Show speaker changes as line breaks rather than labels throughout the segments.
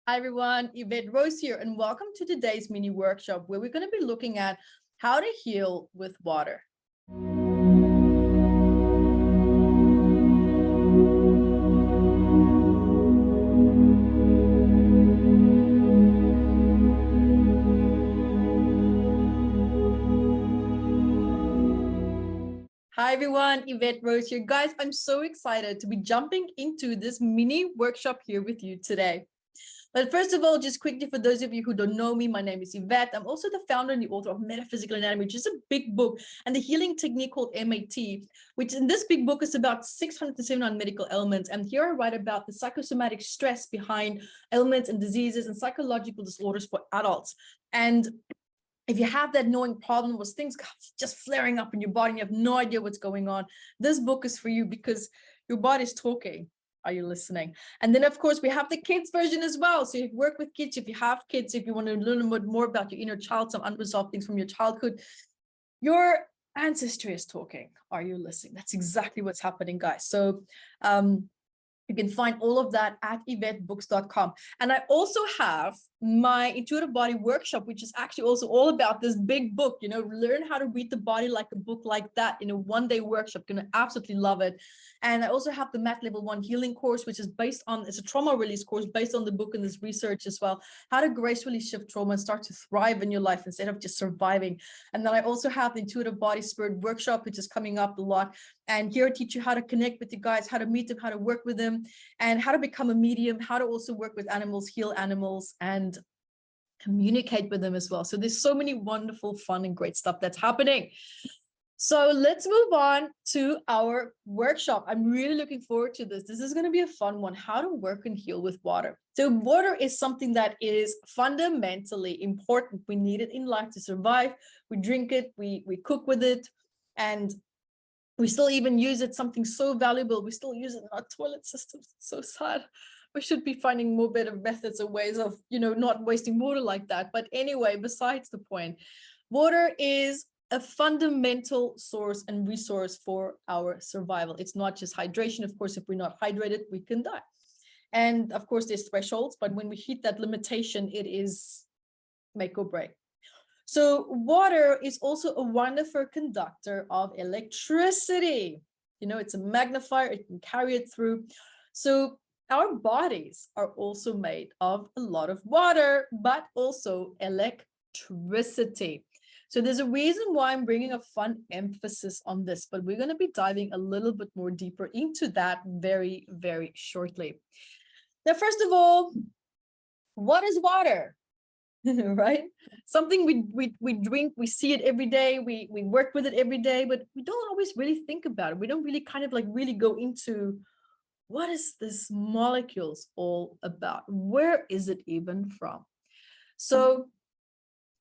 Hi everyone, Evette Rose here, and welcome to today's mini workshop where we're going to be looking at how to heal with water. Hi everyone, Evette Rose here. Guys, I'm so excited to be jumping into this mini workshop here with you today. But first of all, just quickly, for those of you who don't know me, my name is Evette. I'm also the founder and the author of Metaphysical Anatomy, which is a big book, and the healing technique called MAT, which in this big book is about 679 medical ailments. And here I write about the psychosomatic stress behind ailments and diseases and psychological disorders for adults. And if you have that knowing problem with things just flaring up in your body and you have no idea what's going on, this book is for you because your body's talking. Are you listening? And then, of course, we have the kids version as well. So if you work with kids, if you have kids, if you want to learn a bit more about your inner child, some unresolved things from your childhood, your ancestry is talking. Are you listening? That's exactly what's happening, guys. So you can find all of that at evettebooks.com. And I also have my intuitive body workshop, which is actually also all about this big book, learn how to read the body like a book like that in a one-day workshop. You're going to absolutely love it. And I also have the MAT Level 1 healing course, which is based on, it's a trauma release course based on the book and this research as well, how to gracefully shift trauma and start to thrive in your life instead of just surviving. And then I also have the intuitive body spirit workshop, which is coming up a lot. And here I teach you how to connect with the guys, how to meet them, how to work with them, and how to become a medium, how to also work with animals, heal animals, and communicate with them as well. So there's so many wonderful, fun, and great stuff that's happening. So let's move on to our workshop. I'm really looking forward to this. This is going to be a fun one, how to work and heal with water. So water is something that is fundamentally important. We need it in life to survive. We drink it, we cook with it, and we still even use it, something so valuable. We still use it in our toilet systems. It's so sad. We should be finding more better methods or ways of, not wasting water like that. But anyway, besides the point, water is a fundamental source and resource for our survival. It's not just hydration. Of course, if we're not hydrated, we can die. And of course, there's thresholds, but when we hit that limitation, it is make or break. So water is also a wonderful conductor of electricity. It's a magnifier, it can carry it through. So our bodies are also made of a lot of water, but also electricity. So there's a reason why I'm bringing a fun emphasis on this, but we're going to be diving a little bit more deeper into that very, very shortly. Now, first of all, what is water? Right? Something we drink, we see it every day, we work with it every day, but we don't always really think about it. We don't really kind of really go into what is this molecules all about? Where is it even from? So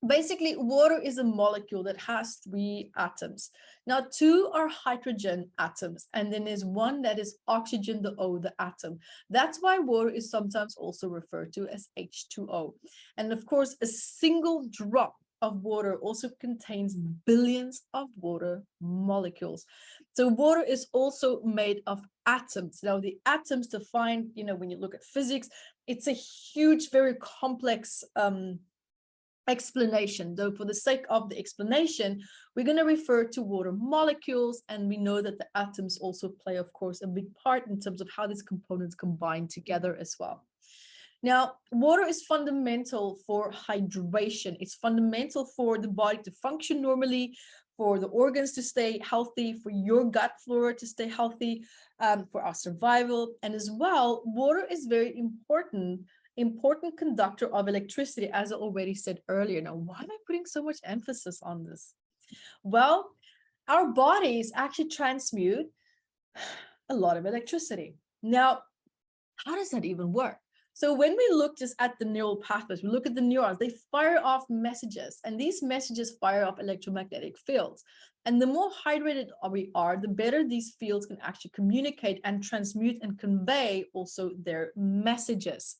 basically, water is a molecule that has 3 atoms. Now, 2 are hydrogen atoms, and then there's 1 that is oxygen, the O, the atom. That's why water is sometimes also referred to as H2O. And of course, a single drop of water also contains billions of water molecules. So water is also made of atoms. Now, the atoms defined, when you look at physics, it's a huge, very complex explanation, though for the sake of the explanation, we're going to refer to water molecules, and we know that the atoms also play, of course, a big part in terms of how these components combine together as well. Now, water is fundamental for hydration. It's fundamental for the body to function normally, for the organs to stay healthy, for your gut flora to stay healthy, for our survival. And as well, water is very important conductor of electricity, as I already said earlier. Now, why am I putting so much emphasis on this? Well, our bodies actually transmute a lot of electricity. Now, how does that even work? So when we look just at the neural pathways, we look at the neurons, they fire off messages, and these messages fire off electromagnetic fields. And the more hydrated we are, the better these fields can actually communicate and transmute and convey also their messages.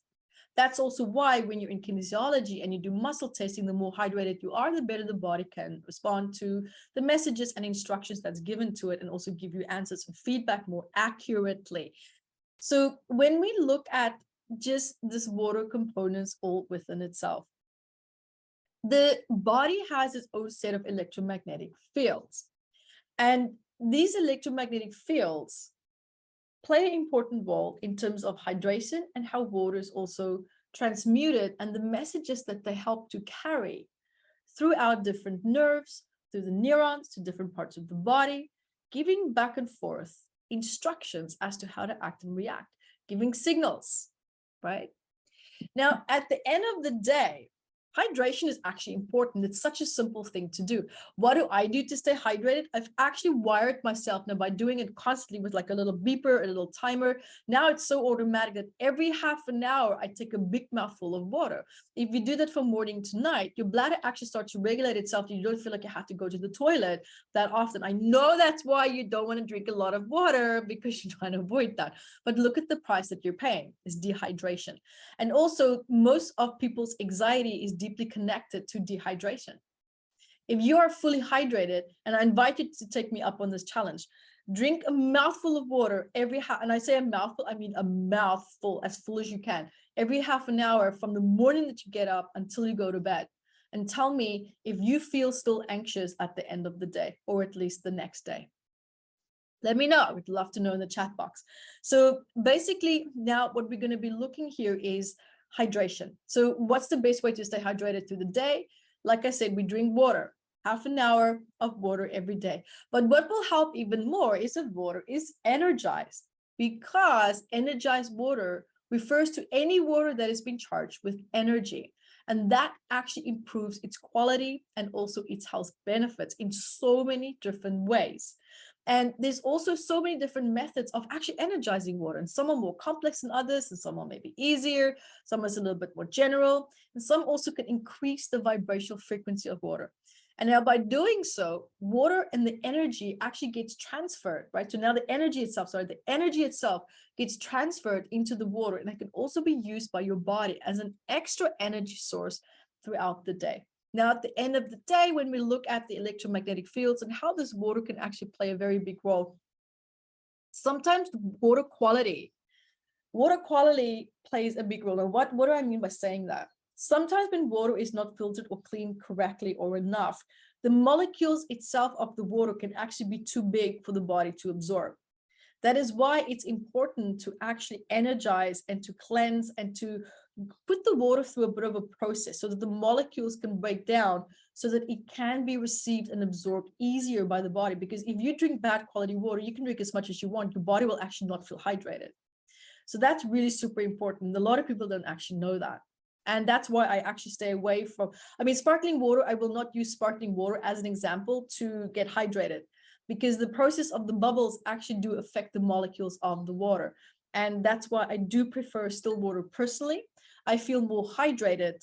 That's also why when you're in kinesiology and you do muscle testing, the more hydrated you are, the better the body can respond to the messages and instructions that's given to it, and also give you answers and feedback more accurately. So when we look at just this water components all within itself. The body has its own set of electromagnetic fields. And these electromagnetic fields play an important role in terms of hydration and how water is also transmuted and the messages that they help to carry throughout different nerves, through the neurons to different parts of the body, giving back and forth instructions as to how to act and react, giving signals, right? Now, at the end of the day, hydration is actually important. It's such a simple thing to do. What do I do to stay hydrated? I've actually wired myself now by doing it constantly with like a little beeper, a little timer. Now it's so automatic that every half an hour, I take a big mouthful of water. If you do that from morning to night, your bladder actually starts to regulate itself. You don't feel like you have to go to the toilet that often. I know that's why you don't want to drink a lot of water because you're trying to avoid that. But look at the price that you're paying is dehydration. And also most of people's anxiety is deeply connected to dehydration. If you are fully hydrated, and I invite you to take me up on this challenge, drink a mouthful of water every half, and I say a mouthful, I mean a mouthful, as full as you can, every half an hour from the morning that you get up until you go to bed. And tell me if you feel still anxious at the end of the day, or at least the next day. Let me know. I would love to know in the chat box. So basically now what we're going to be looking here is hydration. So what's the best way to stay hydrated through the day? Like I said, we drink water, half an hour of water every day. But what will help even more is if water is energized, because energized water refers to any water that has been charged with energy. And that actually improves its quality and also its health benefits in so many different ways. And there's also so many different methods of actually energizing water, and some are more complex than others, and some are maybe easier, some is a little bit more general, and some also can increase the vibrational frequency of water. And now by doing so, water and the energy actually gets transferred, right? So now the energy itself gets transferred into the water, and it can also be used by your body as an extra energy source throughout the day. Now, at the end of the day, when we look at the electromagnetic fields and how this water can actually play a very big role, sometimes water quality plays a big role. And what do I mean by saying that? Sometimes when water is not filtered or cleaned correctly or enough, the molecules itself of the water can actually be too big for the body to absorb. That is why it's important to actually energize and to cleanse and to put the water through a bit of a process so that the molecules can break down so that it can be received and absorbed easier by the body. Because if you drink bad quality water, you can drink as much as you want, your body will actually not feel hydrated. So that's really super important. A lot of people don't actually know that. And that's why I actually stay away from, sparkling water. I will not use sparkling water as an example to get hydrated, because the process of the bubbles actually do affect the molecules of the water. And that's why I do prefer still water personally. I feel more hydrated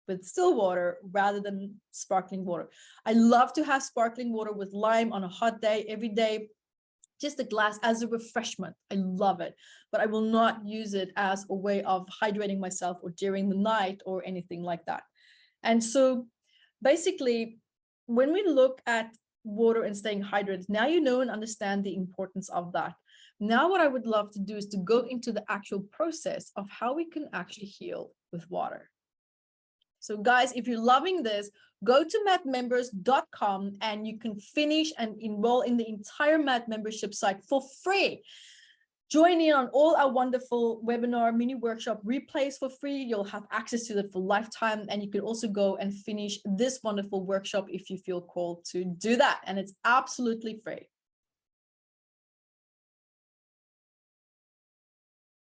with still water rather than sparkling water. I love to have sparkling water with lime on a hot day every day, just a glass as a refreshment. I love it, but I will not use it as a way of hydrating myself or during the night or anything like that. And so basically, when we look at water and staying hydrated, now you know and understand the importance of that. Now what I would love to do is to go into the actual process of how we can actually heal with water. So guys, if you're loving this, go to mattmembers.com and you can finish and enroll in the entire Matt membership site for free. Join in on all our wonderful webinar mini workshop replays for free. You'll have access to that for lifetime. And you can also go and finish this wonderful workshop if you feel called to do that. And it's absolutely free.